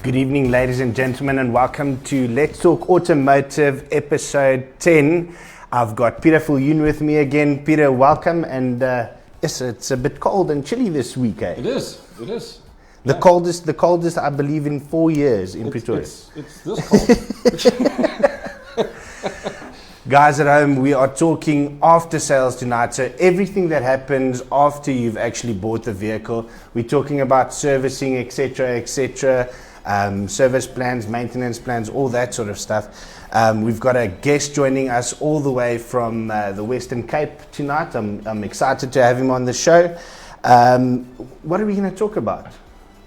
Good evening, ladies and gentlemen, and welcome to Let's Talk Automotive episode 10. I've got Peter Viljoen with me again. Peter, welcome. And yes, it's a bit cold and chilly this week, eh? It is. The coldest, I believe, in 4 years in Pretoria. It's this cold. Guys at home, we are talking after sales tonight. So everything that happens after you've actually bought the vehicle. We're talking about servicing, etc., service plans, maintenance plans, all that sort of stuff. We've got a guest joining us all the way from the Western Cape tonight. I'm excited to have him on the show. What are we going to talk about?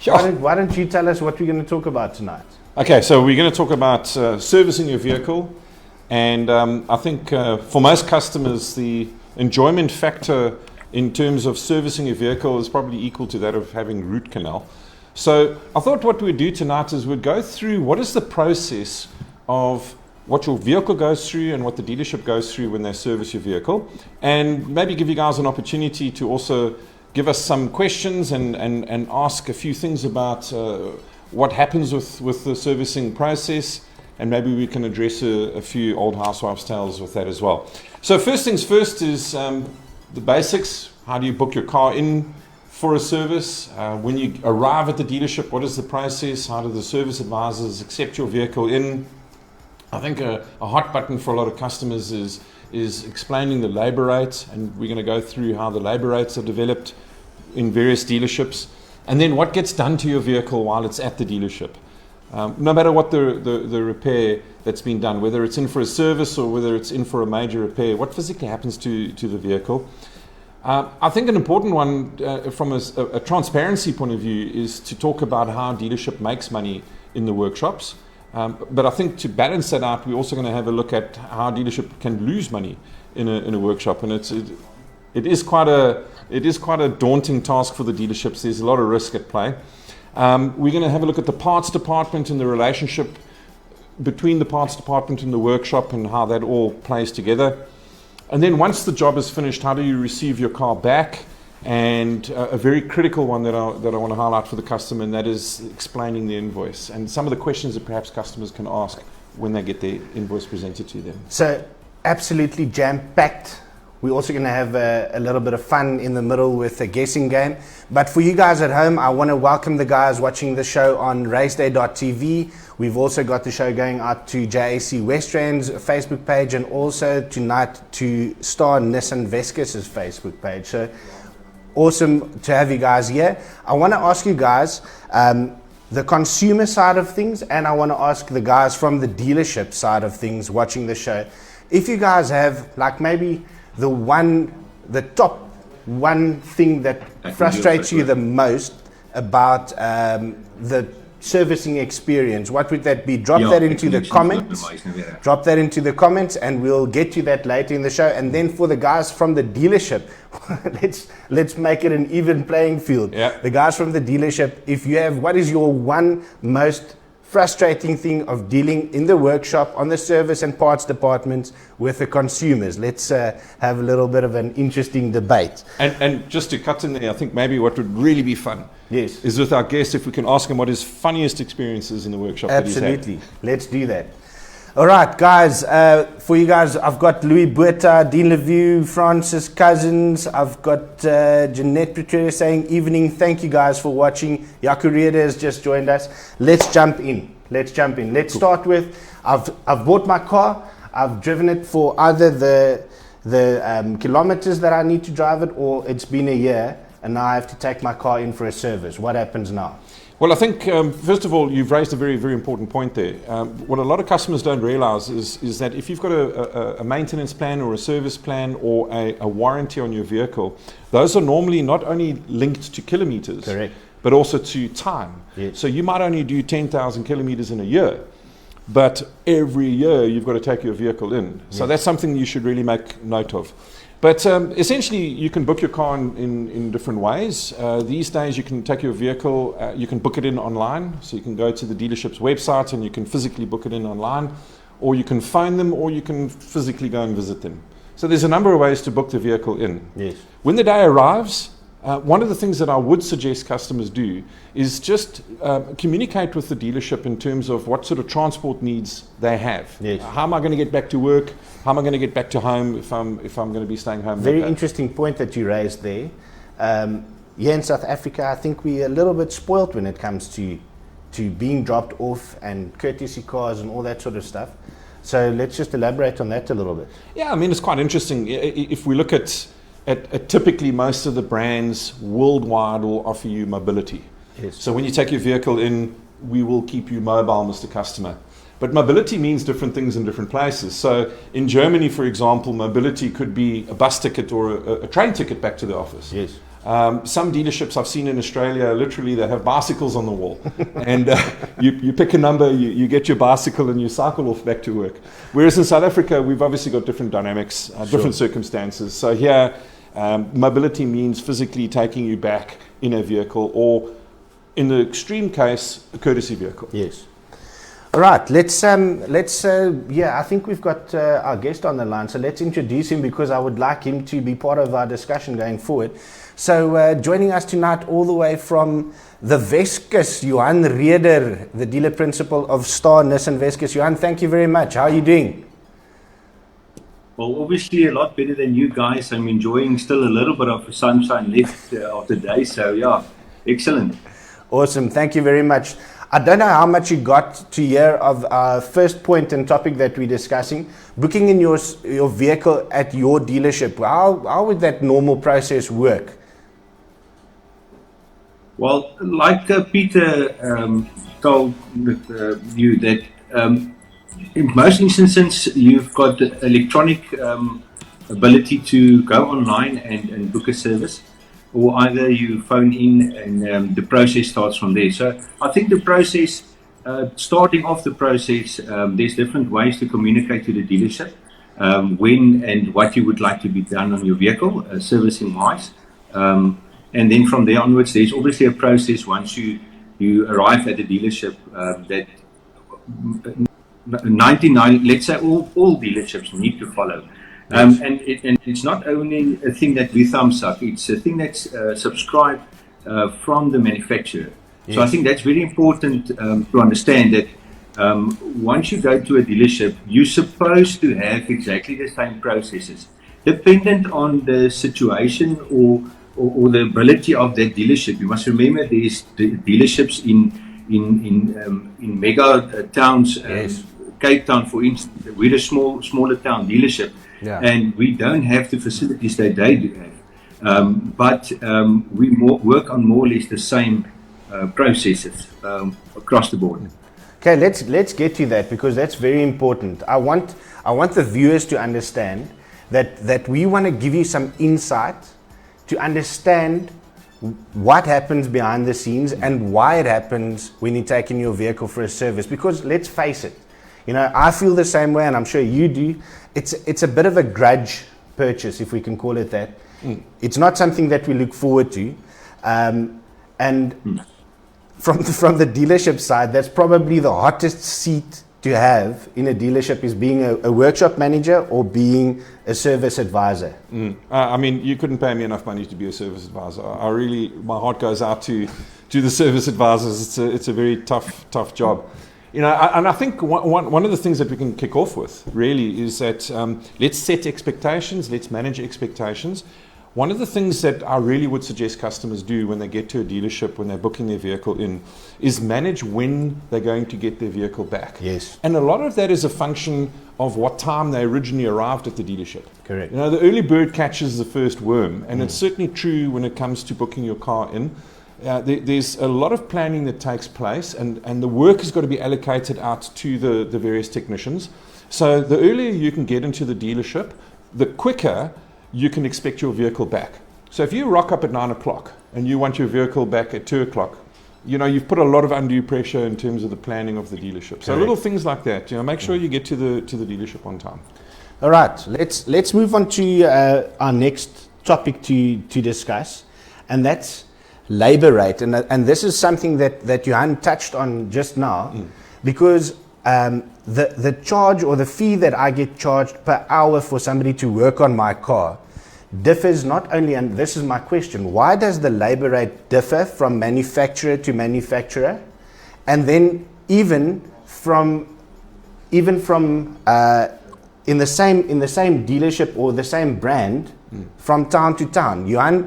Sure. Why don't you tell us what we're going to talk about tonight? Okay, so we're going to talk about servicing your vehicle. And I think for most customers, the enjoyment factor in terms of servicing your vehicle is probably equal to that of having root canal. So I thought what we'd do tonight is we'd go through what is the process of what your vehicle goes through and what the dealership goes through when they service your vehicle, and maybe give you guys an opportunity to also give us some questions and ask a few things about what happens with the servicing process. And maybe we can address a few old housewives' tales with that as well. So first things first is the basics. How do you book your car in for a service? When you arrive at the dealership, what is the process? How do the service advisors accept your vehicle in? I think a hot button for a lot of customers is explaining the labour rates, and we're going to go through how the labour rates are developed in various dealerships. And then what gets done to your vehicle while it's at the dealership. No matter what the repair that's been done, whether it's in for a service or whether it's in for a major repair, what physically happens to the vehicle. I think an important one from a transparency point of view is to talk about how dealership makes money in the workshops. But I think to balance that out, we're also going to have a look at how dealership can lose money in a workshop, and it is quite a daunting task for the dealerships. There's a lot of risk at play. We're going to have a look at the parts department and the relationship between the parts department and the workshop and how that all plays together. And then once the job is finished, how do you receive your car back? And a very critical one that I want to highlight for the customer, and that is explaining the invoice and some of the questions that perhaps customers can ask when they get their invoice presented to them. So absolutely jam-packed. We're also going to have a little bit of fun in the middle with a guessing game. But for you guys at home, I want to welcome the guys watching the show on raceday.tv. We've also got the show going out to JAC Westrand's Facebook page, and also tonight to Star Nissan Vescas's Facebook page. So awesome to have you guys here. I want to ask you guys the consumer side of things, and I want to ask the guys from the dealership side of things watching the show. If you guys have like maybe the top one thing that frustrates you the most about the servicing experience, what would that be? Drop that into the comments, and we'll get to that later in the show. And then for the guys from the dealership, let's make it an even playing field. Yeah. The guys from the dealership, if you have, what is your one most frustrating thing of dealing in the workshop, on the service and parts departments with the consumers? Let's have a little bit of an interesting debate. And just to cut in there, I think maybe what would really be fun is with our guest, if we can ask him what his funniest experiences in the workshop Absolutely. that he's had. Let's do that. All right, guys, for you guys, I've got Louis Buerta, Dean Leview, Francis Cousins. I've got Jeanette Pretoria saying evening. Thank you guys for watching. Yaku Riede has just joined us. Let's jump in. Let's start with, I've bought my car. I've driven it for either the kilometers that I need to drive it, or it's been a year, and now I have to take my car in for a service. What happens now? Well, I think, first of all, you've raised a very, very important point there. What a lot of customers don't realize is that if you've got a maintenance plan or a service plan or a warranty on your vehicle, those are normally not only linked to kilometers, correct, but also to time. Yes. So you might only do 10,000 kilometers in a year, but every year you've got to take your vehicle in. So that's something you should really make note of. But essentially, you can book your car in different ways. These days, you can take your vehicle, you can book it in online. So you can go to the dealership's website and you can physically book it in online, or you can phone them, or you can physically go and visit them. So there's a number of ways to book the vehicle in. Yes. When the day arrives, one of the things that I would suggest customers do is just communicate with the dealership in terms of what sort of transport needs they have. Yes. How am I going to get back to work? How am I going to get back to home if I'm going to be staying home? Very interesting point that you raised there. Here in South Africa, I think we're a little bit spoilt when it comes to being dropped off and courtesy cars and all that sort of stuff. So let's just elaborate on that a little bit. Yeah, I mean, it's quite interesting. If we look at typically most of the brands worldwide will offer you mobility. Yes. So when you take your vehicle in, we will keep you mobile, Mr. Customer. But mobility means different things in different places. So in Germany, for example, mobility could be a bus ticket or a train ticket back to the office. Yes. Some dealerships I've seen in Australia, literally they have bicycles on the wall. And you pick a number, you get your bicycle and you cycle off back to work. Whereas in South Africa, we've obviously got different dynamics, different circumstances. So here, mobility means physically taking you back in a vehicle, or in the extreme case, a courtesy vehicle. Yes. All right, I think we've got our guest on the line, so let's introduce him because I would like him to be part of our discussion going forward. So joining us tonight all the way from the Weskus, Johan Reder, the dealer principal of Star Nissan Weskus. Johan, thank you very much. How are you doing? Well, obviously a lot better than you guys. I'm enjoying still a little bit of sunshine left of the day, so yeah, excellent. Awesome, thank you very much. I don't know how much you got to hear of our first point and topic that we're discussing, booking in your vehicle at your dealership. How would that normal process work? Well, like Peter told you that in most instances you've got the electronic ability to go online and book a service, or either you phone in and the process starts from there. So I think the process, starting off the process, there's different ways to communicate to the dealership when and what you would like to be done on your vehicle, servicing wise. And then from there onwards, there's obviously a process once you arrive at the dealership that 99, let's say all dealerships need to follow. And it's not only a thing that we thumbs up, it's a thing that's subscribed from the manufacturer. Yes. So I think that's very important to understand that once you go to a dealership, you're supposed to have exactly the same processes. Dependent on the situation or the ability of that dealership. You must remember there's dealerships in mega towns, yes. Cape Town for instance, we're a smaller town dealership. Yeah. And we don't have the facilities that they do have. But we work on more or less the same processes across the board. Okay, let's get to that because that's very important. I want the viewers to understand that we want to give you some insight to understand what happens behind the scenes and why it happens when you're taking your vehicle for a service. Because let's face it, I feel the same way, and I'm sure you do. It's a bit of a grudge purchase, if we can call it that. It's not something that we look forward to. And from the dealership side, that's probably the hottest seat to have in a dealership, is being a workshop manager or being a service advisor. I mean, you couldn't pay me enough money to be a service advisor. My heart goes out to the service advisors. It's a very tough job. And I think one of the things that we can kick off with really is that let's set expectations, let's manage expectations. One of the things that I really would suggest customers do when they get to a dealership, when they're booking their vehicle in, is manage when they're going to get their vehicle back. Yes. And a lot of that is a function of what time they originally arrived at the dealership. Correct. The early bird catches the first worm, and it's certainly true when it comes to booking your car in. There's a lot of planning that takes place, and the work has got to be allocated out to the various technicians. So the earlier you can get into the dealership, the quicker you can expect your vehicle back. So if you rock up at 9 o'clock and you want your vehicle back at 2 o'clock, you've put a lot of undue pressure in terms of the planning of the dealership. So little things like that, make sure you get to the dealership on time. All right, let's move on to our next topic to discuss, and that's labor rate. And this is something that Johan touched on just now, because the charge or the fee that I get charged per hour for somebody to work on my car differs not only, and this is my question, why does the labor rate differ from manufacturer to manufacturer, and then even from in the same dealership or the same brand from town to town? Johan,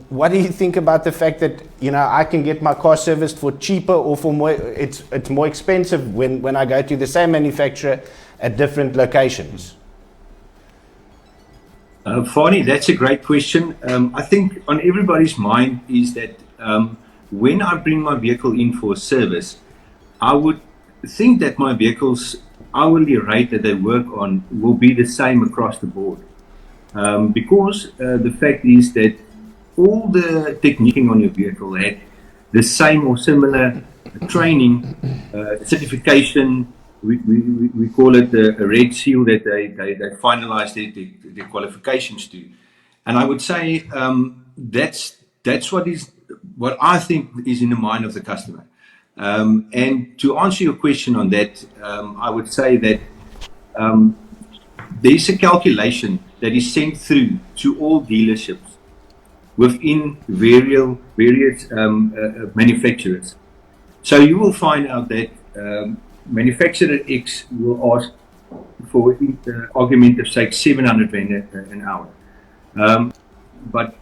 what do you think about the fact that, you know, I can get my car serviced for cheaper or for more, it's more expensive when I go to the same manufacturer at different locations? Fani, that's a great question. I think on everybody's mind is that when I bring my vehicle in for service, I would think that my vehicle's hourly rate that they work on will be the same across the board. Because the fact is that all the technician on your vehicle had the same or similar training, certification. We call it a red seal that they finalize their qualifications to. And I would say that's what I think is in the mind of the customer. And to answer your question on that, I would say that there's a calculation that is sent through to all dealerships within various manufacturers. So you will find out that manufacturer X will ask for argumentative sake 700 Rand an hour. But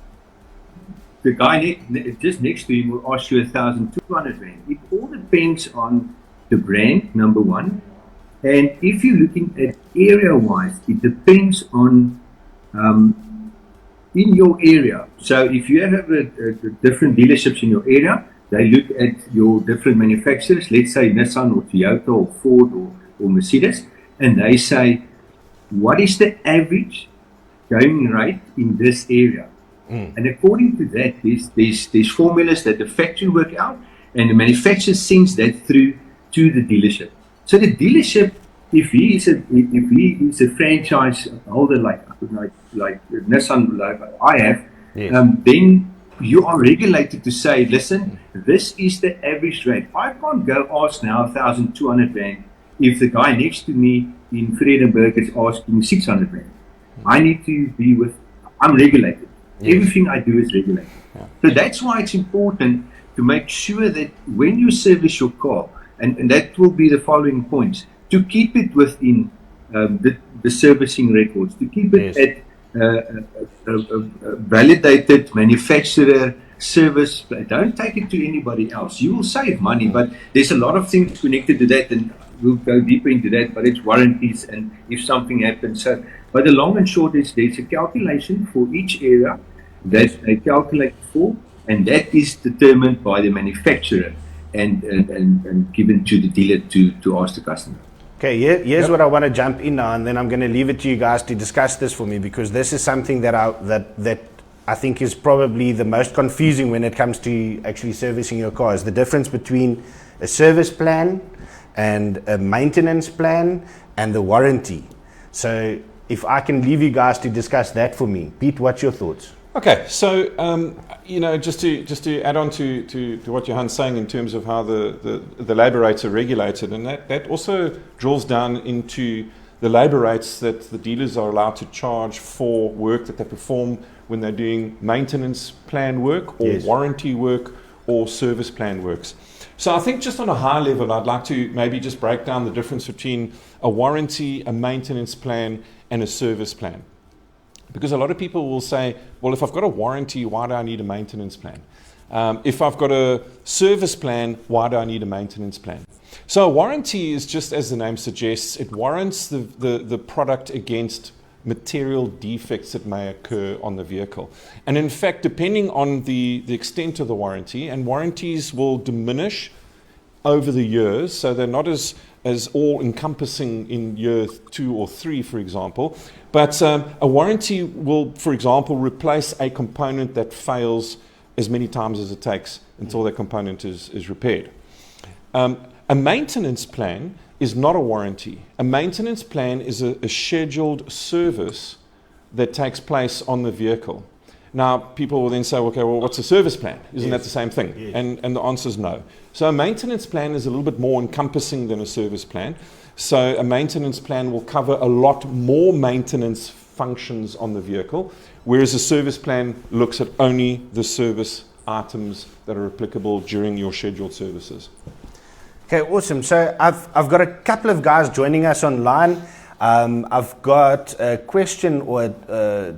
the guy just next to him will ask you 1,200 Rand. It all depends on the brand, number one. And if you're looking at area-wise, it depends on in your area. So if you have a different dealerships in your area, they look at your different manufacturers, let's say Nissan or Toyota or Ford or Mercedes, and they say, what is the average going rate in this area? And according to that, there's formulas that the factory work out, and the manufacturer sends that through to the dealership. So the dealership, if he is a franchise holder like Nissan, like I have, yes. Then you are regulated to say, listen, this is the average rate. I can't go ask now 1,200 Rand if the guy next to me in Vredenburg is asking 600 Rand. I need to be I'm regulated. Yes. Everything I do is regulated. Yeah. So that's why it's important to make sure that when you service your car, and that will be the following points, to keep it within the servicing records, to keep it yes. at a validated manufacturer service. Don't take it to anybody else. You will save money, but there's a lot of things connected to that, and we'll go deeper into that, but it's warranties and if something happens. So, but the long and short is there's a calculation for each area that they calculate for, and that is determined by the manufacturer and given to the dealer to ask the customer. Okay, here's what I want to jump in now, and then I'm going to leave it to you guys to discuss this for me, because this is something that I think is probably the most confusing when it comes to actually servicing your car, is the difference between a service plan and a maintenance plan and the warranty. So if I can leave you guys to discuss that for me. Pete, what's your thoughts? Okay, so just to add on to what Johan's saying in terms of how the labour rates are regulated, and that also draws down into the labour rates that the dealers are allowed to charge for work that they perform when they're doing maintenance plan work or yes. warranty work or service plan works. So I think just on a high level, I'd like to maybe just break down the difference between a warranty, a maintenance plan, and a service plan. Because a lot of people will say, well, if I've got a warranty, why do I need a maintenance plan? If I've got a service plan, why do I need a maintenance plan? So a warranty is just as the name suggests, it warrants the product against material defects that may occur on the vehicle. And in fact, depending on the extent of the warranty, and warranties will diminish over the years, so they're not as all-encompassing in year 2 or 3, for example. But a warranty will, for example, replace a component that fails as many times as it takes until that component is repaired. A maintenance plan is not a warranty. A maintenance plan is a scheduled service that takes place on the vehicle. Now, people will then say, okay, well, what's a service plan? Isn't yes. that the same thing? Yes. And the answer is no. So a maintenance plan is a little bit more encompassing than a service plan. So a maintenance plan will cover a lot more maintenance functions on the vehicle, whereas a service plan looks at only the service items that are applicable during your scheduled services. Okay, awesome. So I've got a couple of guys joining us online. I've got a question, or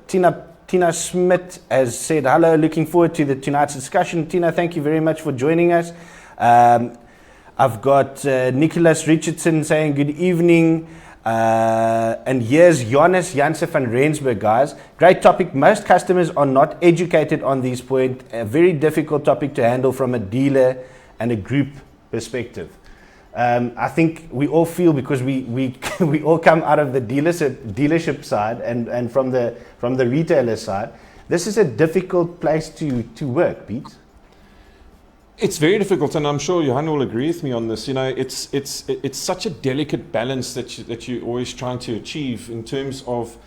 Tina Smith has said, hello, looking forward to tonight's discussion. Tina, thank you very much for joining us. I've got Nicholas Richardson saying good evening. And here's Johannes Janse van Rensburg, guys. Great topic. Most customers are not educated on these points. A very difficult topic to handle from a dealer and a group perspective. I think we all feel, because we all come out of the dealership side and from the retailer side, this is a difficult place to work, Pete. It's very difficult, and I'm sure Johan will agree with me on this. You know, it's such a delicate balance that you're always trying to achieve in terms of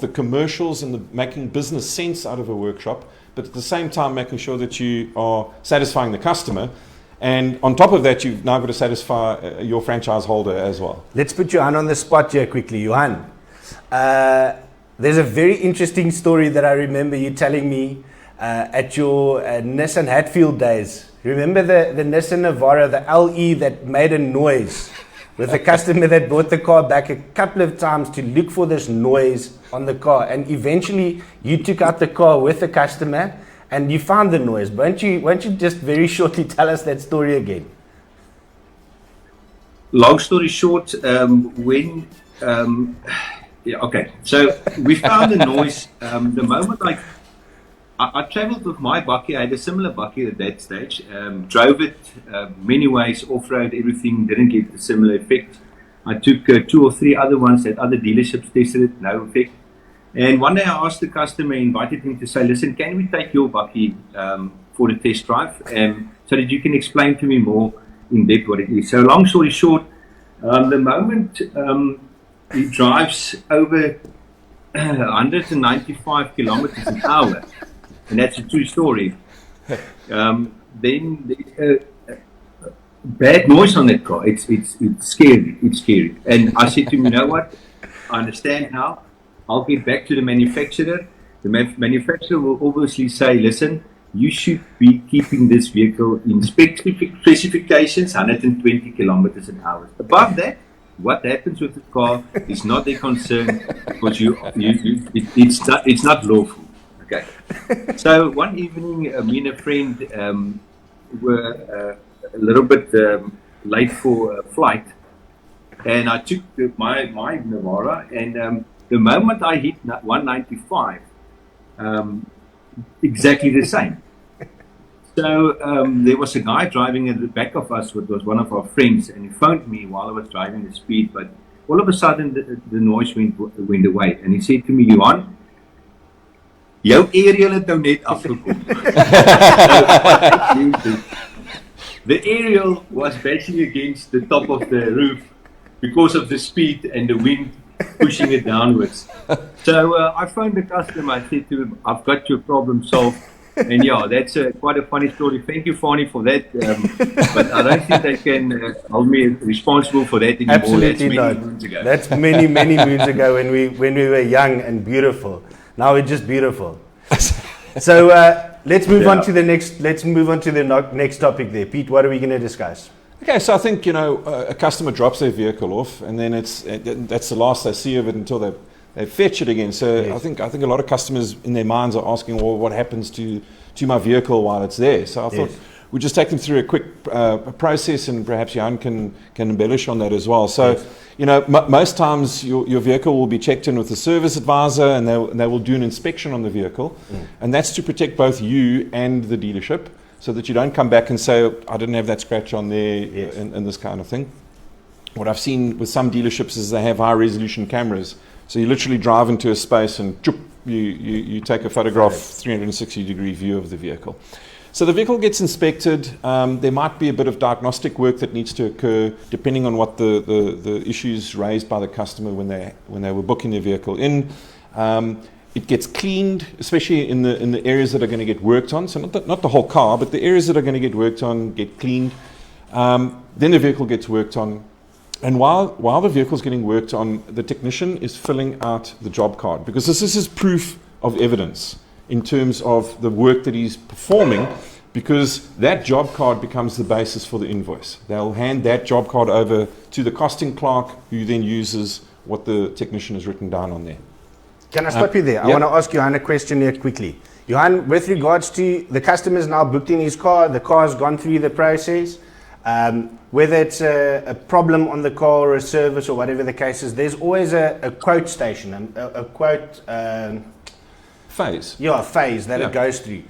the commercials and making business sense out of a workshop, but at the same time making sure that you are satisfying the customer. And on top of that, you've now got to satisfy your franchise holder as well. Let's put Johan on the spot here quickly. Johan, there's a very interesting story that I remember you telling me at your Nissan Hatfield days. Remember the Nissan Navara, the LE, that made a noise with a customer that brought the car back a couple of times to look for this noise on the car. And eventually you took out the car with the customer and you found the noise. Won't you just very shortly tell us that story again? Long story short, okay. So we found the noise. The moment I traveled with my bakkie. I had a similar bakkie at that stage. Drove it many ways, off-road, everything, didn't get a similar effect. I took 2 or 3 other ones at other dealerships, tested it, no effect. And one day I asked the customer, invited him to say, listen, can we take your bakkie for the test drive? So that you can explain to me more in depth what it is. So long story short, the moment he drives over 195 kilometers an hour, and that's a true story, then there's a bad noise on that car. It's scary. It's scary. And I said to him, you know what? I understand now. I'll get back to the manufacturer. The manufacturer will obviously say, listen, you should be keeping this vehicle in specifications 120 kilometers an hour. Above that, what happens with the car is not their concern, because it's not lawful. Okay. So one evening, me and a friend were a little bit late for a flight, and I took my Navara, and the moment I hit 195, exactly the same. So there was a guy driving at the back of us, which was one of our friends, and he phoned me while I was driving the speed, but all of a sudden the noise went away, and he said to me, Johan, jou aerial het nou net afgekom. The aerial was bashing against the top of the roof because of the speed and the wind pushing it downwards. So I phoned the customer. I said to him, I've got your problem solved. And yeah, that's quite a funny story. Thank you, Fani, for that. But I don't think they can hold me responsible for that anymore. Absolutely that's many not. moons ago. That's many moons ago when we were young and beautiful. Now we're just beautiful. So let's move on to the next. Let's move on to the next topic there, Pete. What are we going to discuss? Okay, so I think a customer drops their vehicle off, and then that's the last they see of it until they fetch it again. So yes. I think a lot of customers in their minds are asking, well, what happens to my vehicle while it's there? So I thought we'd just take them through a quick process, and perhaps Jan can embellish on that as well. So most times your vehicle will be checked in with a service advisor, and they will do an inspection on the vehicle, and that's to protect both you and the dealership, so that you don't come back and say, I didn't have that scratch on there, and this kind of thing. What I've seen with some dealerships is they have high resolution cameras. So you literally drive into a space and you take a photograph, 360-degree view of the vehicle. So the vehicle gets inspected. There might be a bit of diagnostic work that needs to occur depending on what the issues raised by the customer when they were booking their vehicle in. It gets cleaned, especially in the areas that are going to get worked on. So not the whole car, but the areas that are going to get worked on get cleaned. Then the vehicle gets worked on. And while the vehicle's getting worked on, the technician is filling out the job card, because this is proof of evidence in terms of the work that he's performing, because that job card becomes the basis for the invoice. They'll hand that job card over to the costing clerk, who then uses what the technician has written down on there. Can I stop you there? I yeah. want to ask Johan a question here quickly. Johan, with regards to the customer's now booked in his car, the car's gone through the process, whether it's a problem on the car or a service or whatever the case is, there's always a quote station, a quote phase. Yeah, phase that Yeah. it goes through.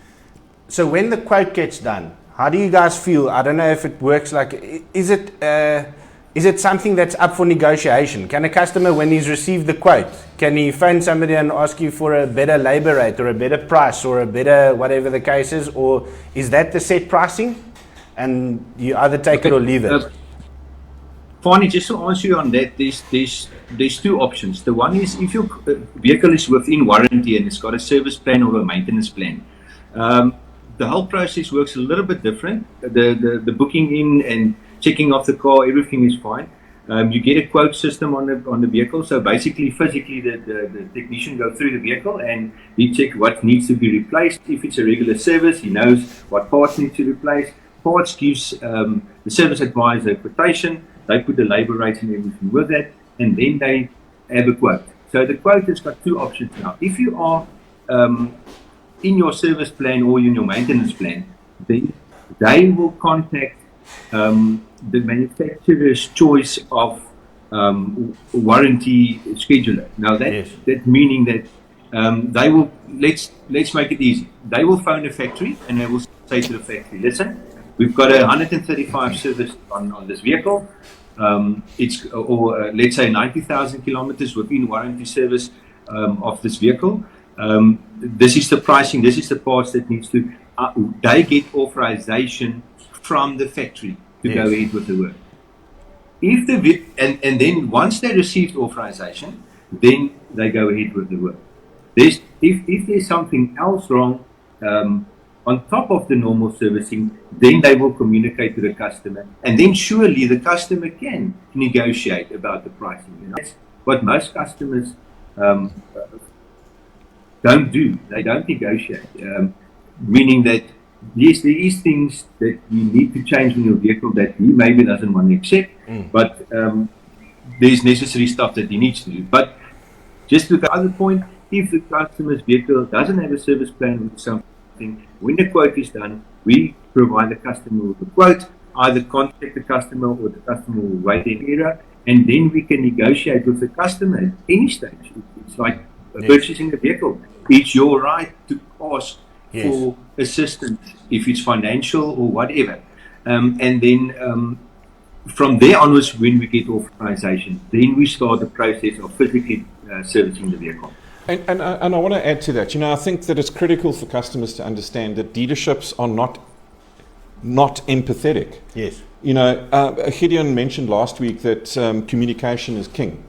So when the quote gets done, how do you guys feel? I don't know if it works like, is it something that's up for negotiation? Can a customer, when he's received the quote, can he phone somebody and ask you for a better labor rate or a better price or a better whatever the case is? Or is that the set pricing? And you either take it or leave it? Fani, just to answer you on that, there's two options. The one is if your vehicle is within warranty and it's got a service plan or a maintenance plan. The whole process works a little bit different. The booking in and checking off the car, everything is fine. You get a quote system on the vehicle. So basically, physically, the technician goes through the vehicle and he check what needs to be replaced. If it's a regular service, he knows what parts need to replace. Parts gives the service advisor a quotation. They put the labor rate and everything with that, and then they have a quote. So the quote has got two options now. If you are in your service plan or in your maintenance plan, then they will contact the manufacturer's choice of warranty scheduler. Now that meaning that they will, let's make it easy. They will phone the factory and they will say to the factory, listen, we've got 135 service on this vehicle. Let's say 90,000 kilometers within warranty service of this vehicle. This is the pricing, this is the parts that needs to, they get authorization from the factory to go ahead with the work. If and then once they received authorization, then they go ahead with the work. If there's something else wrong on top of the normal servicing, then they will communicate to the customer, and then surely the customer can negotiate about the pricing. You know? That's what most customers don't do. They don't negotiate, meaning that yes, there is things that you need to change in your vehicle that he maybe doesn't want to accept, but there's necessary stuff that he needs to do. But just to the other point, if the customer's vehicle doesn't have a service plan or something, when the quote is done, we provide the customer with a quote, either contact the customer or the customer will wait an era, and then we can negotiate with the customer at any stage. It's like purchasing a vehicle. It's your right to ask for assistance, if it's financial or whatever. And then from there onwards, when we get authorization, then we start the process of physically servicing the vehicle. And I want to add to that. You know, I think that it's critical for customers to understand that dealerships are not empathetic. Yes. You know, Gideon mentioned last week that communication is king.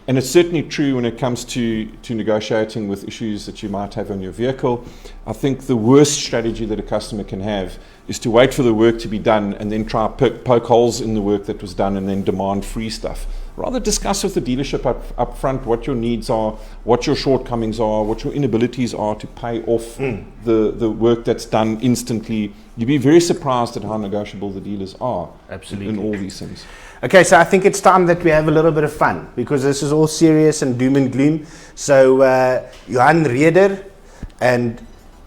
And it's certainly true when it comes to negotiating with issues that you might have on your vehicle. I think the worst strategy that a customer can have is to wait for the work to be done and then try poke holes in the work that was done and then demand free stuff. Rather discuss with the dealership up front what your needs are, what your shortcomings are, what your inabilities are to pay off the work that's done instantly. You'd be very surprised at how negotiable the dealers are. Absolutely. In all these things. Okay, so I think it's time that we have a little bit of fun, because this is all serious and doom and gloom. So Johan Reder and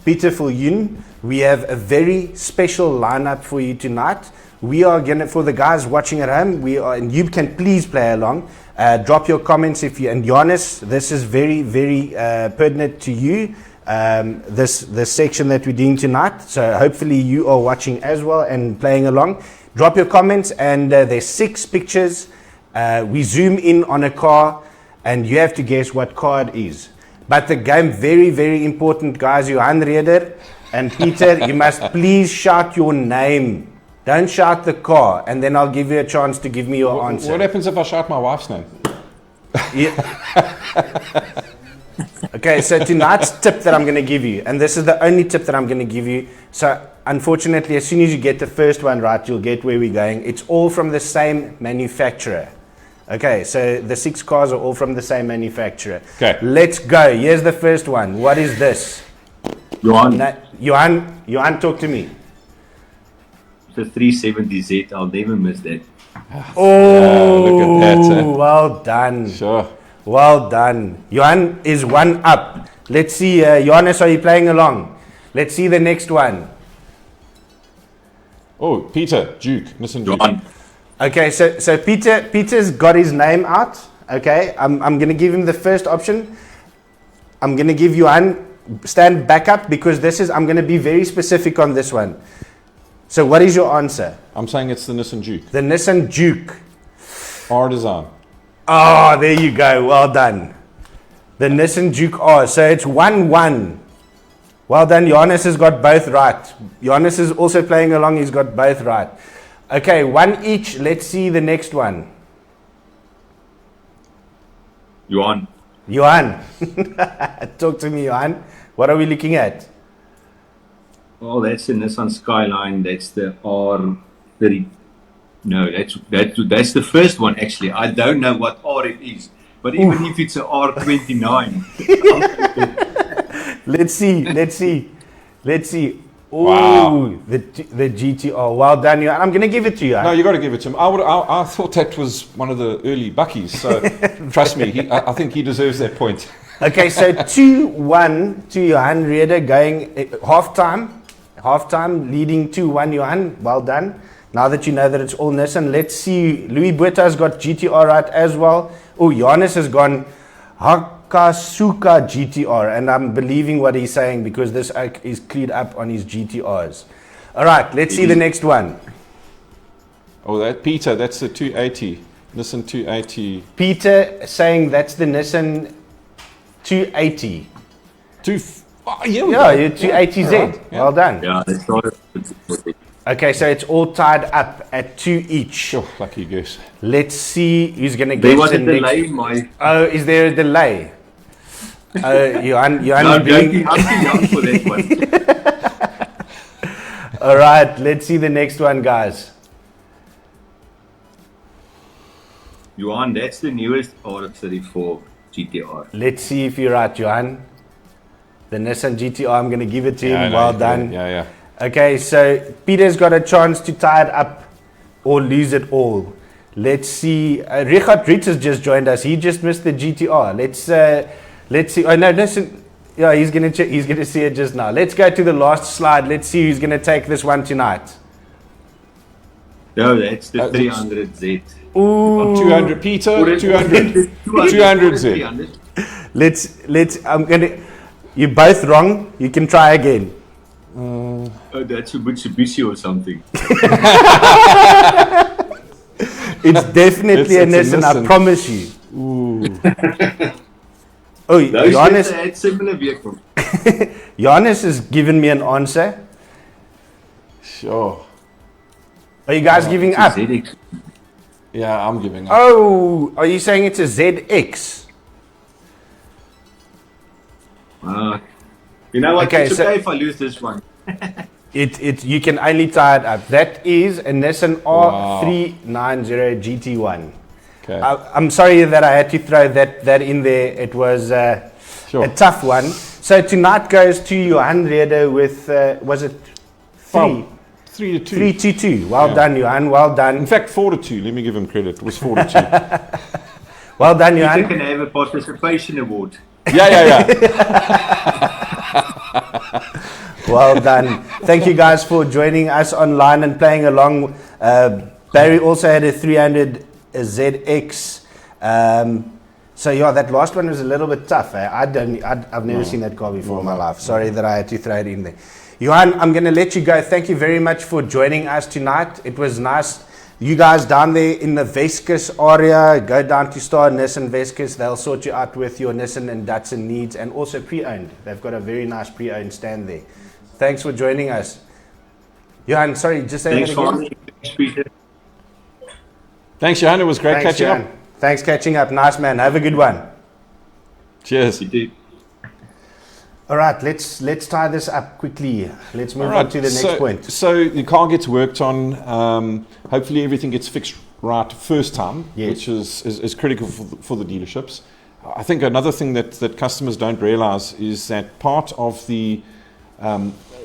Peter Viljoen, we have a very special lineup for you tonight. We are going to, for the guys watching at home, and you can please play along. Drop your comments if you, and Johannes, this is very, very pertinent to you, this section that we're doing tonight. So hopefully you are watching as well and playing along. Drop your comments, and there's 6 pictures. We zoom in on a car, and you have to guess what car it is. But the game, very, very important, guys. Johan Reder and Peter, you must please shout your name. Don't shout the car, and then I'll give you a chance to give me your answer. What happens if I shout my wife's name? Okay, so tonight's tip that I'm going to give you, and this is the only tip that I'm going to give you. So unfortunately, as soon as you get the first one right, you'll get where we're going. It's all from the same manufacturer. Okay, so the 6 cars are all from the same manufacturer. Okay. Let's go. Here's the first one. What is this? Johan, Johan, talk to me. the 370Z, I'll never miss that. Oh, look at that, well done. Sure. Well done. Johan is 1 up. Let's see, Johannes, are you playing along? Let's see the next one. Oh, Peter, Duke, Nissan Duke. Johan, Okay, so Peter's got his name out. Okay, I'm going to give him the first option. I'm going to give Johan, stand back up because I'm going to be very specific on this one. So what is your answer? I'm saying it's the Nissan Duke. The Nissan Juke. R design. Oh, there you go. Well done. The Nissan Juke R. So it's 1-1. Well done. Johannes has got both right. Johannes is also playing along. He's got both right. Okay, 1 each. Let's see the next one. Johan, Johan. Talk to me, Johan. What are we looking at? oh, that's the Nissan Skyline. That's the R30. No, that's the first one actually. I don't know what R it is, but even if it's a R29, Let's see. Oh, Wow. the GTR. Well done, Johan. I'm going to give it to you. No, you got to give it to him. I thought that was one of the early Buckies. So trust me, I think he deserves that point. Okay, so 2-1 to Johan Reder going halftime, leading 2-1 Johan. Well done. Now that you know that it's all Nissan, let's see. Louis Bueta's got GTR right as well. Oh, Johannes has gone Hakasuka GTR, and I'm believing what he's saying because this is cleared up on his GTRs. All right, let's see the next one. Oh, that Peter, that's the 280. Nissan 280. Peter saying that's the Nissan 280. Yeah, you're 280Z. Yeah. Well done. yeah, that's not. Okay, so it's all tied up at 2 each. Sure, lucky goose. Let's see who's going to There get was the a next. delay in my. Oh, is there a delay? Johan, No, I'm doing... joking. I'm too young for that one. All right, let's see the next one, guys. Johan, that's the newest R34 GTR. Let's see if you're right, Johan. The Nissan GTR, I'm going to give it to him. I know, Well done. Yeah. Okay, so Peter's got a chance to tie it up or lose it all. Let's see. Richard Ritz has just joined us. He just missed the GTR. Let's see. Oh no, listen. Yeah, he's gonna check. He's gonna see it just now. Let's go to the last slide. Let's see who's gonna take this one tonight. No, that's the 300Z. Ooh. 200, Peter, 200. 200Z. Let's. I'm gonna. You're both wrong. You can try again. Oh, that's a Mitsubishi or something. It's definitely It's a a Nissan. I Nissan. promise you. Ooh. Oh, Those Johannes. had similar vehicles. Johannes has given me an answer. Sure. Are you guys giving up? ZX. Yeah, I'm giving up. Oh, are you saying it's a ZX? You know what? Okay, It's so- okay if I lose this one. You can only tie it up. That is a Nissan Wow. R390 GT1. Okay. I'm sorry that I had to throw that in there. It was Sure. a tough one. So tonight goes to Johan Reder with, was it 3 to 2. 3-2. Well Yeah. done, Johan. Well In done. fact, 4 to 2. Let me give him credit. It was 4 to 2. Well done, You Johan. can have a participation award. Yeah. Well done. Thank you guys for joining us online and playing along. Barry also had a 300 ZX. So yeah, that last one was a little bit tough. I've never seen that car before in my life. Sorry that I had to throw it in there. Johan, I'm going to let you go. Thank you very much for joining us tonight. It was nice. You guys down there in the Vescus area, go down to Star Nissan Vescus. They'll sort you out with your Nissan and Datsun needs, and also pre-owned. They've got a very nice pre-owned stand there. Thanks for joining us. Johan, sorry, just say Thanks that for again. having me. Thanks, Peter. Thanks, Johan. It was great Thanks, catching Johan. up. Thanks catching up. Nice, man. Have a good one. Cheers. You did. All right, let's tie this up quickly. Let's move on to the next point. So the car gets worked on. Hopefully everything gets fixed right first time, Yes. which is critical for the dealerships. I think another thing that customers don't realize is that part of the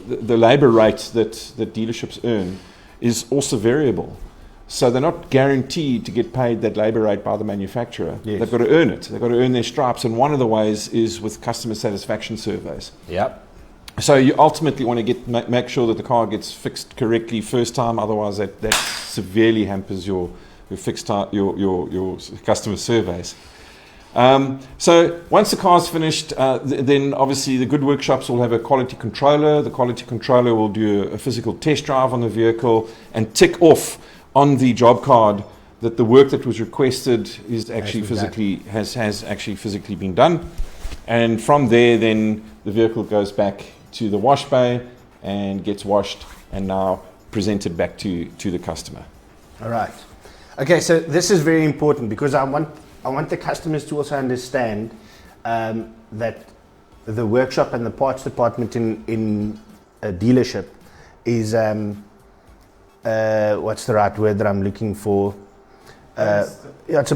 labor rate that dealerships earn is also variable. So they're not guaranteed to get paid that labor rate by the manufacturer. Yes. They've got to earn it. They've got to earn their stripes. And one of the ways is with customer satisfaction surveys. Yep. So you ultimately want to make sure that the car gets fixed correctly first time. Otherwise, that severely hampers your customer surveys. So once the car's finished, then obviously the good workshops will have a quality controller. The quality controller will do a physical test drive on the vehicle and tick off on the job card that the work that was requested is actually has actually physically been done. And from there, then the vehicle goes back to the wash bay and gets washed and now presented back to the customer. All right. Okay, so this is very important because I want the customers to also understand that the workshop and the parts department in a dealership is what's the right word that I'm looking for? Yeah, it's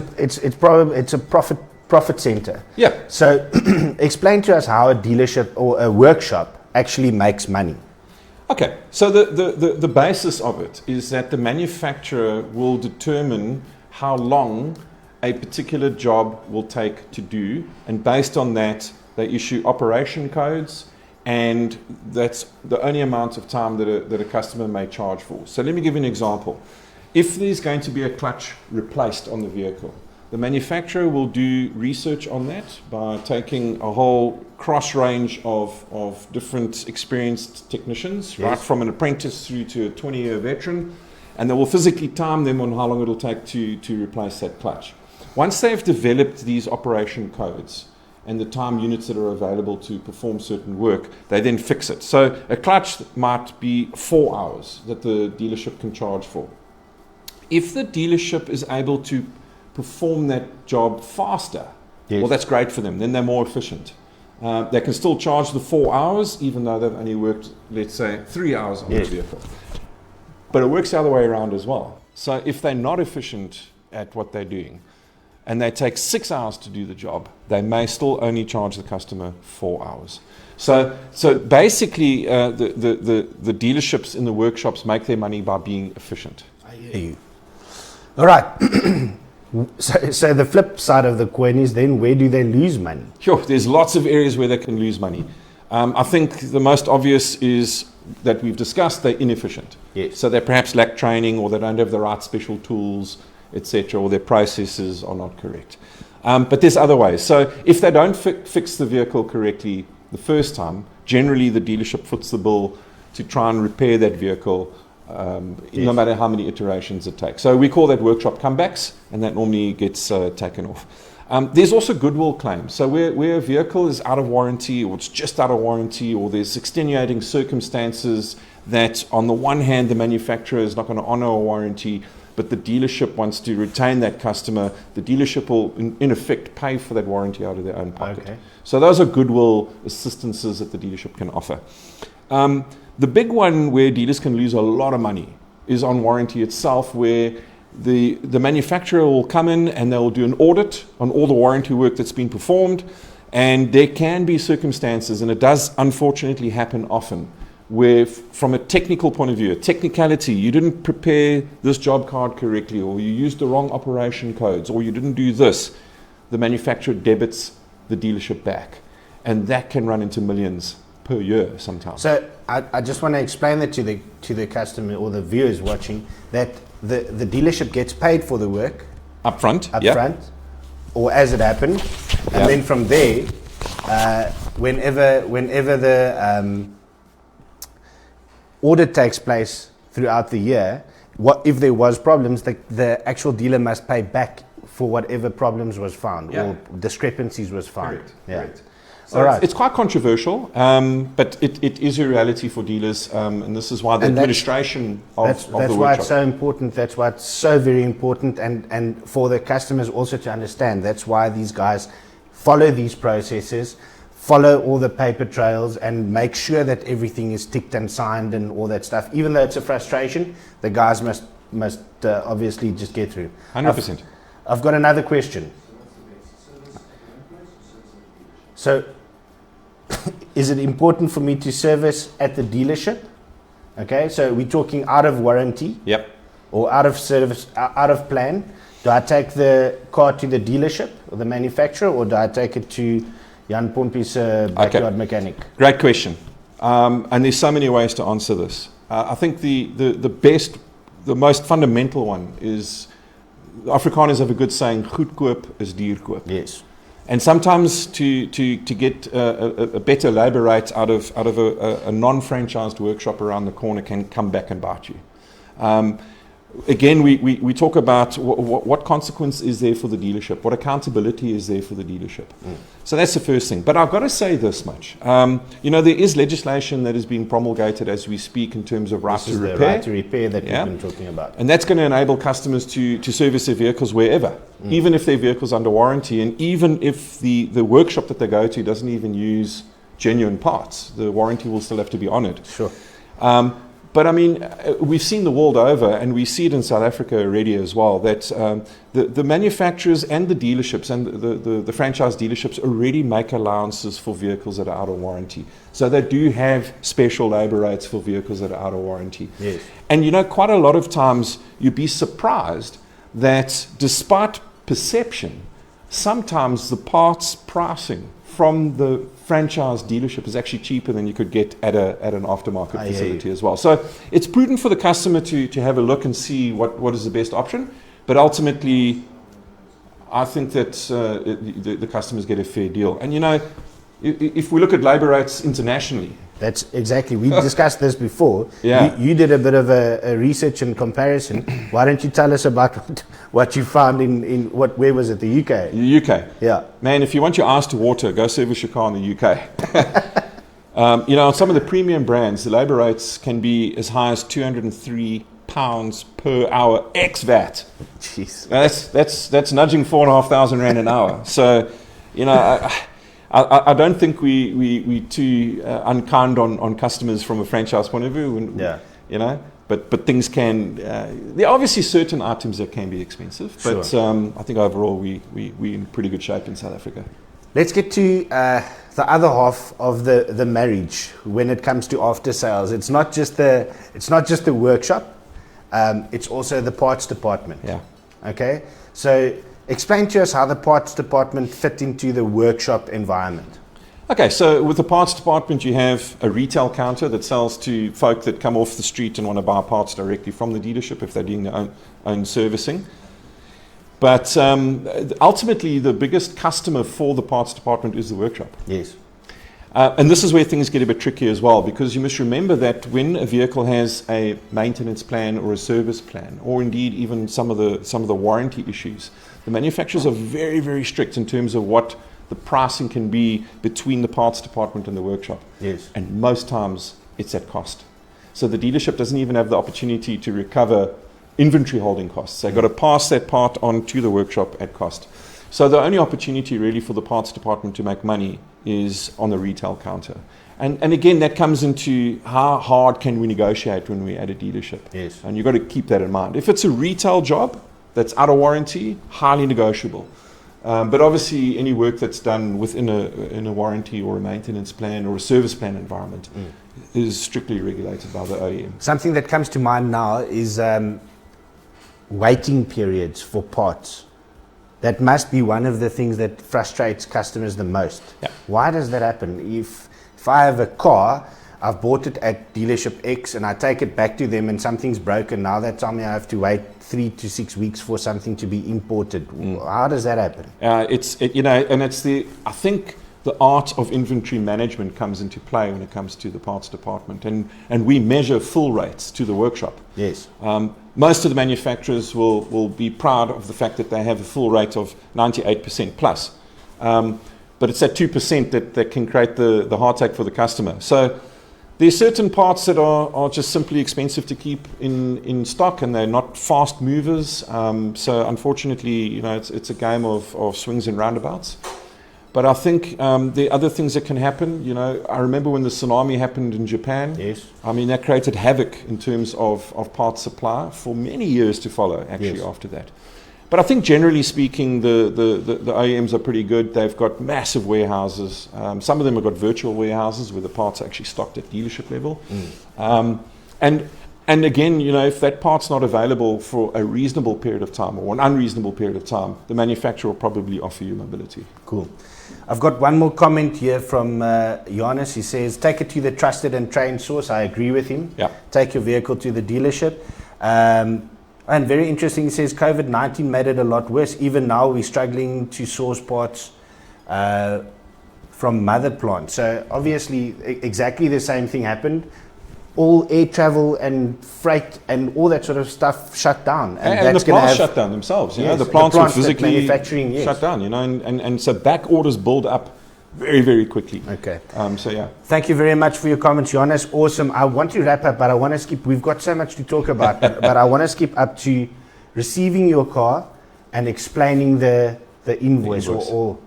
a profit center. Yeah. So explain to us how a dealership or a workshop actually makes money. Okay, so the basis of it is that the manufacturer will determine how long a particular job will take to do, and based on that, they issue operation codes, and that's the only amount of time that a customer may charge for. So let me give you an example. If there's going to be a clutch replaced on the vehicle, the manufacturer will do research on that by taking a whole cross range of different experienced technicians, right from an apprentice through to a 20-year veteran, and they will physically time them on how long it'll take to replace that clutch. Once they've developed these operation codes and the time units that are available to perform certain work, they then fix it. So a clutch might be 4 hours that the dealership can charge for. If the dealership is able to perform that job faster, well, that's great for them. Then they're more efficient. They can still charge the 4 hours, even though they've only worked, let's say, 3 hours on the vehicle. But it works the other way around as well. So if they're not efficient at what they're doing, and they take 6 hours to do the job, they may still only charge the customer 4 hours. So basically, the dealerships in the workshops make their money by being efficient. I hear you. All right. So the flip side of the coin is then where do they lose money? Sure, there's lots of areas where they can lose money. I think the most obvious is that we've discussed they're inefficient. Yes. So they perhaps lack training, or they don't have the right special tools, etc., or their processes are not correct. But there's other ways. So if they don't fix the vehicle correctly the first time, generally the dealership foots the bill to try and repair that vehicle, no matter how many iterations it takes. So we call that workshop comebacks, and that normally gets taken off. There's also goodwill claims. So where a vehicle is out of warranty, or it's just out of warranty, or there's extenuating circumstances that on the one hand the manufacturer is not going to honor a warranty, but the dealership wants to retain that customer, the dealership will in effect pay for that warranty out of their own pocket. Okay. So those are goodwill assistances that the dealership can offer. The big one where dealers can lose a lot of money is on warranty itself, where the manufacturer will come in and they'll do an audit on all the warranty work that's been performed, and there can be circumstances, and it does unfortunately happen often, where from a technical point of view, a technicality, you didn't prepare this job card correctly, or you used the wrong operation codes, or you didn't do this, the manufacturer debits the dealership back, and that can run into millions per year sometimes. So I just want to explain that to the customer or the viewers watching, that the dealership gets paid for the work up front, or as it happened, and then from there, whenever the audit takes place throughout the year, if there was problems, the actual dealer must pay back for whatever problems was found or discrepancies was found. Correct. So it's quite controversial, but it is a reality for dealers, and this is why the administration of the workshop. That's why it's so important. That's why it's so very important, and for the customers also to understand. That's why these guys follow these processes, follow all the paper trails, and make sure that everything is ticked and signed and all that stuff. Even though it's a frustration, the guys must obviously just get through. 100%. I've got another question. So, is it important for me to service at the dealership? Okay, so we're talking out of warranty Yep. or out of service, out of plan. Do I take the car to the dealership or the manufacturer, or do I take it to Jan Pompie's backyard mechanic? Great question. And there's so many ways to answer this. I think the most fundamental one is, the Afrikaners have a good saying, goedkoop is duurkoop. Yes. And sometimes to get a better labour rate out of a non-franchised workshop around the corner can come back and bite you. Again, we talk about what consequence is there for the dealership, what accountability is there for the dealership. So that's the first thing. But I've got to say this much. There is legislation that is being promulgated as we speak in terms of right to repair. The right to repair that we've been talking about. And that's going to enable customers to service their vehicles wherever, even if their vehicle's under warranty, and even if the workshop that they go to doesn't even use genuine parts, the warranty will still have to be honoured. Sure. But I mean, we've seen the world over, and we see it in South Africa already as well, that the manufacturers and the dealerships and the franchise dealerships already make allowances for vehicles that are out of warranty. So they do have special labour rates for vehicles that are out of warranty. Yes. And quite a lot of times you'd be surprised that despite perception, sometimes the parts pricing from the franchise dealership is actually cheaper than you could get at an aftermarket facility as well. So it's prudent for the customer to have a look and see what is the best option. But ultimately, I think that the customers get a fair deal. And if we look at labour rates internationally, that's exactly. We discussed this before. Yeah. You did a bit of a research and comparison. Why don't you tell us about what you found where was it? The UK? The UK. Yeah. Man, if you want your eyes to water, go service your car in the UK. On some of the premium brands, the labour rates can be as high as £203 per hour ex VAT. Jeez. Now that's nudging R4,500 an hour. So, I don't think we too unkind on customers from a franchise point of view. But things can. There are obviously certain items that can be expensive, but Sure. I think overall we in pretty good shape in South Africa. Let's get to the other half of the marriage when it comes to after sales. It's not just the workshop. It's also the parts department. Yeah. Okay. So explain to us how the parts department fit into the workshop environment. Okay, so with the parts department, you have a retail counter that sells to folk that come off the street and want to buy parts directly from the dealership if they're doing their own servicing. But ultimately, the biggest customer for the parts department is the workshop. Yes. And this is where things get a bit tricky as well, because you must remember that when a vehicle has a maintenance plan or a service plan, or indeed even some of the warranty issues, the manufacturers are very, very strict in terms of what the pricing can be between the parts department and the workshop. Yes. And most times it's at cost. So the dealership doesn't even have the opportunity to recover inventory holding costs. They've got to pass that part on to the workshop at cost. So the only opportunity really for the parts department to make money is on the retail counter. And again, that comes into how hard can we negotiate when we're at a dealership. Yes. And you've got to keep that in mind. If it's a retail job that's out of warranty, highly negotiable. But obviously, any work that's done within a warranty or a maintenance plan or a service plan environment is strictly regulated by the OEM. Something that comes to mind now is waiting periods for parts. That must be one of the things that frustrates customers the most. Yeah. Why does that happen? If I have a car, I've bought it at dealership X and I take it back to them and something's broken, now they tell me I have to wait 3 to 6 weeks for something to be imported. How does that happen? I think the art of inventory management comes into play when it comes to the parts department, and we measure full rates to the workshop. Yes. Most of the manufacturers will be proud of the fact that they have a full rate of 98% plus. But it's that 2% that can create the heartache for the customer. So there's certain parts that are just simply expensive to keep in stock, and they're not fast movers. So unfortunately, it's a game of swings and roundabouts. But I think there are other things that can happen. You know, I remember when the tsunami happened in Japan. Yes. I mean, that created havoc in terms of parts supply for many years to follow, actually, after that. But I think generally speaking, the OEMs are pretty good. They've got massive warehouses. Some of them have got virtual warehouses where the parts are actually stocked at dealership level. And again, you know, if that part's not available for a reasonable period of time or an unreasonable period of time, the manufacturer will probably offer you mobility. Cool. I've got one more comment here from Johannes. He says, take it to the trusted and trained source. I agree with him. Yeah. Take your vehicle to the dealership. And very interesting, he says, COVID-19 made it a lot worse. Even now, we're struggling to source parts from mother plant. So obviously, exactly the same thing happened. All air travel and freight and all that sort of stuff shut down. And the plants shut down themselves. You know, the plants were physically manufacturing, shut down, you know, and so back orders build up very, very quickly. Okay. So, yeah. Thank you very much for your comments, Johannes. Awesome. I want to wrap up, but I want to skip. We've got so much to talk about, but I want to skip up to receiving your car and explaining the invoice. Or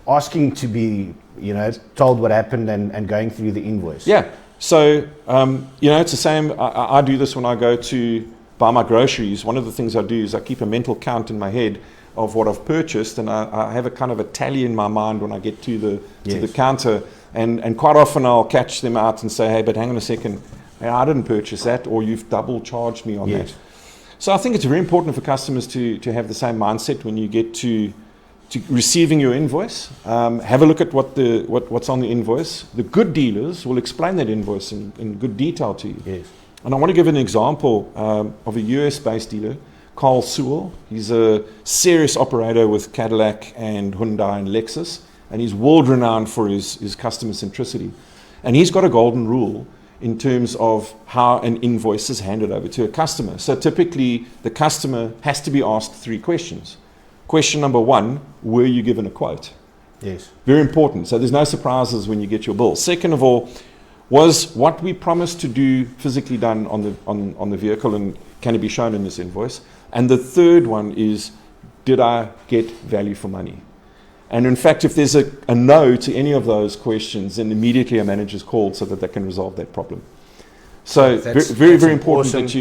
asking to be, you know, told what happened and going through the invoice. Yeah. So, you know, it's the same. I do this when I go to buy my groceries. One of the things I do is I keep a mental count in my head of what I've purchased, and I have a kind of a tally in my mind when I get to the counter. And quite often I'll catch them out and say, hey, but hang on a second, I didn't purchase that, or you've double charged me on that. So I think it's very important for customers to have the same mindset when you get to receiving your invoice. Have a look at what's on the invoice. The good dealers will explain that invoice in good detail to you. Yes. And I want to give an example of a US-based dealer, Carl Sewell. He's a serious operator with Cadillac and Hyundai and Lexus, and he's world-renowned for his customer centricity. And he's got a golden rule in terms of how an invoice is handed over to a customer. So typically, the customer has to be asked 3 questions. Question number 1, were you given a quote? Yes. Very important. So there's no surprises when you get your bill. Second of all, was what we promised to do physically done on the vehicle, and can it be shown in this invoice? And the third one is, did I get value for money? And in fact, if there's a no to any of those questions, then immediately a manager is called so that they can resolve that problem. So very important that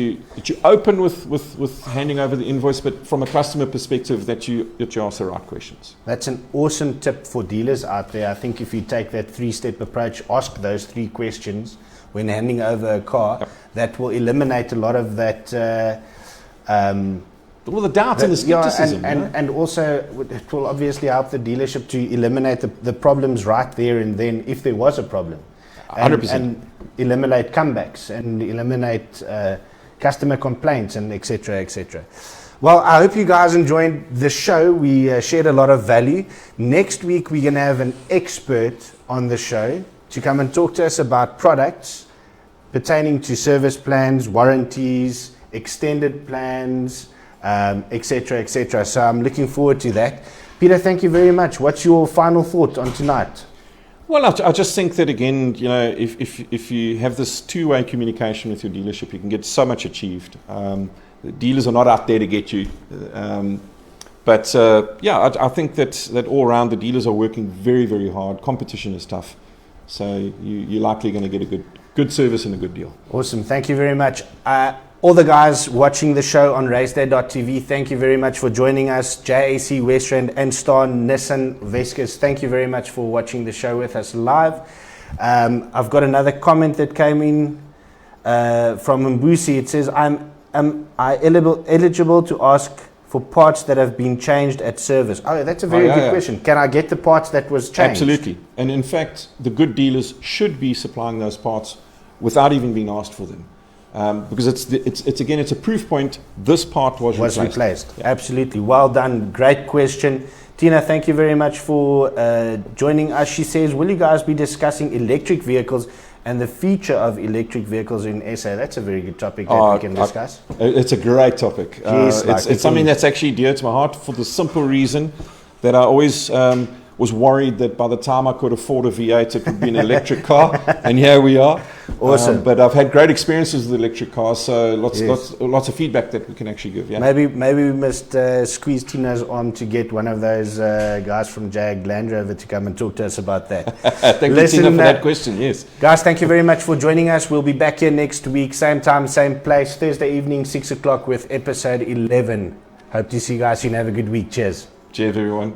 you open with handing over the invoice, but from a customer perspective that you ask the right questions. That's an awesome tip for dealers out there. I think if you take that 3-step approach, ask those 3 questions when handing over a car, that will eliminate a lot of that. All the doubt and the skepticism. And also it will obviously help the dealership to eliminate the problems right there and then if there was a problem. 100%. And eliminate comebacks and eliminate customer complaints and etc. etc. Well, I hope you guys enjoyed the show. We shared a lot of value. Next week we're going to have an expert on the show to come and talk to us about products pertaining to service plans, warranties, extended plans, etc. etc. So I'm looking forward to that. Peter, thank you very much. What's your final thought on tonight? Well, I just think that, again, you know, if you have this two-way communication with your dealership, you can get so much achieved. The dealers are not out there to get you. I think that all around the dealers are working very, very hard. Competition is tough. So you're likely going to get a good service and a good deal. Awesome. Thank you very much. All the guys watching the show on raceday.tv, thank you very much for joining us. JAC, Westrand, and Star Nissan Vescas, thank you very much for watching the show with us live. I've got another comment that came in from Mbusi. It says, am I eligible to ask for parts that have been changed at service? Oh, that's a very good question. Can I get the parts that was changed? Absolutely. And in fact, the good dealers should be supplying those parts without even being asked for them. Because it's a proof point. This part was replaced. Yeah. Absolutely. Well done. Great question. Tina, thank you very much for joining us. She says, will you guys be discussing electric vehicles and the feature of electric vehicles in SA? That's a very good topic that we can discuss. It's a great topic. It's something that's actually dear to my heart for the simple reason that I always was worried that by the time I could afford a V8, it would be an electric car, and here we are. Awesome. But I've had great experiences with electric cars, so lots of feedback that we can actually give. Yeah. Maybe we must squeeze Tino's arm to get one of those guys from Jag Land Rover to come and talk to us about that. Thank you, Tina, for that question. Yes. Guys, thank you very much for joining us. We'll be back here next week, same time, same place, Thursday evening, 6 o'clock with episode 11. Hope to see you guys soon. Have a good week. Cheers. Cheers, everyone.